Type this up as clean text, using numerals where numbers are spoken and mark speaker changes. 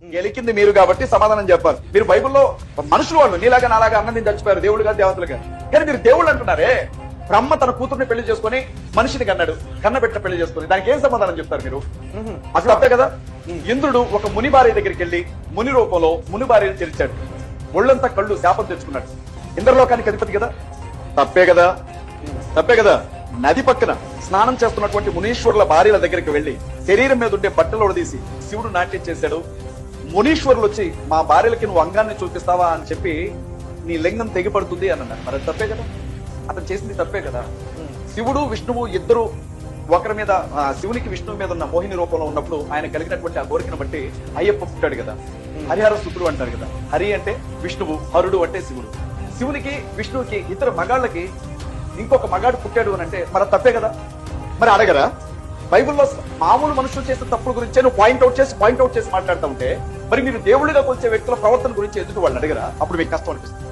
Speaker 1: గెలికింది మీరు కాబట్టి సమాధానం చెప్పారు. మీరు బైబిల్లో మనుషులు వాళ్ళు నీలాగా నాలాగా అన్నది చచ్చిపోయారు, దేవుడు కాదు దేవతలుగా. కానీ మీరు దేవుళ్ళు అంటున్నారే. బ్రహ్మ తన కూతుర్ని పెళ్లి చేసుకుని మనిషిని కన్నాడు, కన్నబెట్ట పెళ్లి చేసుకుని, దానికి ఏం సమాధానం చెప్తారు మీరు? అది తప్పే కదా. ఇంద్రుడు ఒక ముని భార్య దగ్గరికి వెళ్ళి ముని రూపంలో ముని భార్యను తెరిచాడు, ఒళ్ళంతా కళ్ళు శాపం తెచ్చుకున్నాడు. ఇంద్రలోకానికి అధిపతి కదా, తప్పే కదా, తప్పే కదా. నది పక్కన స్నానం చేస్తున్నటువంటి మునీశ్వరుల భార్యల దగ్గరికి వెళ్లి శరీరం మీద ఉండే బట్టలు ఒడదీసి శివుడు నాట్యం చేశాడు. మునీశ్వరులు వచ్చి మా భార్యలకి నువ్వు అంగాన్ని చూపిస్తావా అని చెప్పి నీ లింగం తెగిపడుతుంది అని అన్నారు. మరి తప్పే కదా, అతను చేసింది తప్పే కదా. శివుడు విష్ణువు ఇద్దరు ఒకరి మీద, శివునికి విష్ణువు మీద ఉన్న మోహిని రూపంలో ఉన్నప్పుడు ఆయన కలిగినటువంటి ఆ కోరికను బట్టి అయ్యప్ప పుట్టాడు కదా. హరిహర సుతుడు అంటారు కదా. హరి అంటే విష్ణువు, హరుడు అంటే శివుడు. శివునికి విష్ణువుకి ఇద్దరు మగాళ్ళకి ఇంకొక మగాడు పుట్టాడు అని అంటే మరి తప్పే కదా. మరి అడగరా? బైబిల్లో మామూలు మనుషులు చేసే తప్పుల గురించే నువ్వు పాయింట్అవుట్ చేసి మాట్లాడుతూ ఉంటే మరి మీరు దేవుళ్ళుగా కొలిచే వ్యక్తుల ప్రవర్తన గురించి ఎదుటి వాళ్ళు అడగరా? అప్పుడు మీకు కష్టం అనిపిస్తుంది.